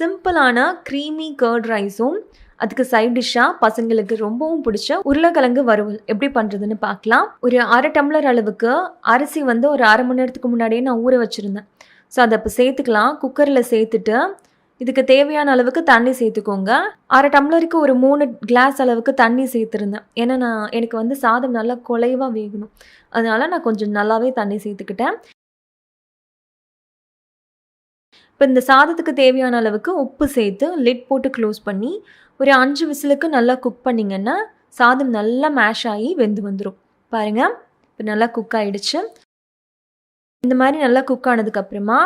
சிம்பிளான creamy curd ரைஸும் அதுக்கு சைட் டிஷ்ஷாக பசங்களுக்கு ரொம்பவும் பிடிச்ச உருளைக்கிழங்கு வறுவல் எப்படி பண்ணுறதுன்னு பார்க்கலாம். ஒரு 1/2 டம்ளர் அளவுக்கு அரிசி வந்து ஒரு 1/2 மணி நேரத்துக்கு முன்னாடியே நான் ஊற வச்சுருந்தேன். ஸோ அதை இப்போ சேர்த்துக்கலாம். குக்கரில் சேர்த்துட்டு இதுக்கு தேவையான அளவுக்கு தண்ணி சேர்த்துக்கோங்க. 1/2 டம்ளருக்கு ஒரு 3 கிளாஸ் அளவுக்கு தண்ணி சேர்த்துருந்தேன். ஏன்னா எனக்கு வந்து சாதம் நல்லா குலைவாக வேகணும். அதனால நான் கொஞ்சம் நல்லாவே தண்ணி சேர்த்துக்கிட்டேன். இப்போ இந்த சாதத்துக்கு தேவையான அளவுக்கு உப்பு சேர்த்து லிட் போட்டு க்ளோஸ் பண்ணி ஒரு 5 விசிலுக்கு நல்லா குக் பண்ணிங்கன்னா சாதம் நல்லா மேஷ் ஆகி வெந்து வந்துடும். பாருங்கள், இப்போ நல்லா குக் ஆகிடுச்சு. இந்த மாதிரி நல்லா குக் ஆனதுக்கப்புறமா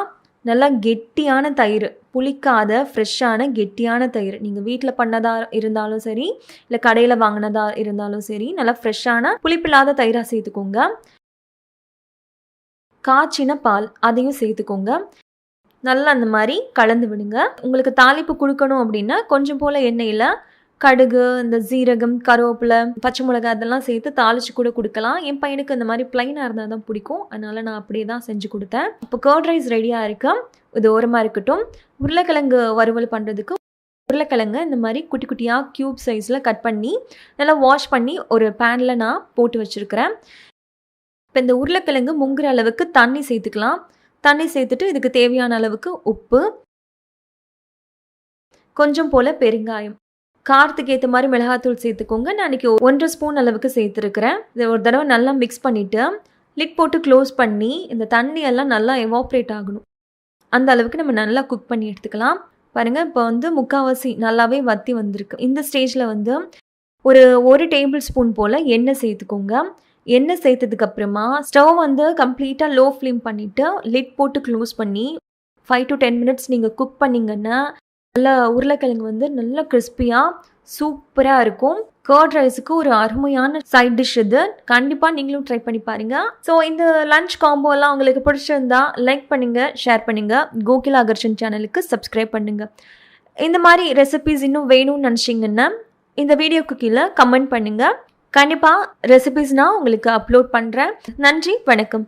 நல்லா கெட்டியான தயிர், புளிக்காத ஃப்ரெஷ்ஷான கெட்டியான தயிர், நீங்கள் வீட்டில் பண்ணதாக இருந்தாலும் சரி இல்லை கடையில் வாங்கினதாக இருந்தாலும் சரி, நல்லா ஃப்ரெஷ்ஷான புளிப்பில்லாத தயிராக சேர்த்துக்கோங்க. காய்ச்சின பால் அதையும் சேர்த்துக்கோங்க. நல்லா அந்த மாதிரி கலந்து விடுங்க. உங்களுக்கு தாளிப்பு கொடுக்கணும் அப்படின்னா கொஞ்சம் போல் எண்ணெயில் கடுகு, இந்த சீரகம், கருவேப்பிலை, பச்சை மிளகாய் அதெல்லாம் சேர்த்து தாளித்து கூட கொடுக்கலாம். என் பையனுக்கு இந்த மாதிரி ப்ளைனாக இருந்தால் தான் பிடிக்கும். அதனால் நான் அப்படியே தான் செஞ்சு கொடுத்தேன். இப்போ கர்ட் ரைஸ் ரெடியாக இருக்கு. இது ஓரமாக இருக்கட்டும். உருளைக்கிழங்கு வறுவல் பண்ணுறதுக்கு உருளைக்கிழங்கு இந்த மாதிரி குட்டி குட்டியாக க்யூப் சைஸில் கட் பண்ணி நல்லா வாஷ் பண்ணி ஒரு பேனில் நான் போட்டு வச்சுருக்கிறேன். இப்போ இந்த உருளைக்கிழங்கு முங்குற அளவுக்கு தண்ணி சேர்த்துக்கலாம். தண்ணி சேர்த்துட்டு இதுக்கு தேவையான அளவுக்கு உப்பு, கொஞ்சம் போல் பெருங்காயம், காரத்துக்கு ஏற்ற மாதிரி மிளகாத்தூள் சேர்த்துக்கோங்க. நான் இன்றைக்கி 1 ஸ்பூன் அளவுக்கு சேர்த்துருக்கிறேன். இதை ஒரு தடவை நல்லா மிக்ஸ் பண்ணிவிட்டு லிட் போட்டு க்ளோஸ் பண்ணி இந்த தண்ணியெல்லாம் நல்லா எவாப்ரேட் ஆகணும். அந்த அளவுக்கு நம்ம நல்லா குக் பண்ணி எடுத்துக்கலாம். பாருங்கள், இப்போ வந்து முக்கால்வாசி நல்லாவே வற்றி வந்திருக்கு. இந்த ஸ்டேஜில் வந்து ஒரு டேபிள் ஸ்பூன் போல் எண்ணெய் சேர்த்துக்கோங்க. எண்ணெய் சேர்த்ததுக்கப்புறமா ஸ்டவ் வந்து கம்ப்ளீட்டாக லோ ஃப்ளேம் பண்ணிவிட்டு லிட் போட்டு க்ளோஸ் பண்ணி 5 to 10 மினிட்ஸ் நீங்கள் குக் பண்ணிங்கன்னா நல்லா உருளைக்கிழங்கு வந்து நல்லா கிறிஸ்பியாக சூப்பராக இருக்கும். கர்ட் ரைஸுக்கு ஒரு அருமையான சைட் டிஷ் இது. கண்டிப்பாக நீங்களும் ட்ரை பண்ணி பாருங்கள். ஸோ இந்த லஞ்ச் காம்போலாம் உங்களுக்கு பிடிச்சிருந்தா லைக் பண்ணுங்கள், ஷேர் பண்ணுங்கள். கோகிலா அகர்ஷன் சேனலுக்கு சப்ஸ்கிரைப் பண்ணுங்கள். இந்த மாதிரி ரெசிபிஸ் இன்னும் வேணும்னு நினச்சிங்கன்னா இந்த வீடியோக்கு கீழே கமெண்ட் பண்ணுங்கள். கண்டிப்பாக ரெசிபிஸ் நான் உங்களுக்கு அப்லோட் பண்ணுறேன். நன்றி, வணக்கம்.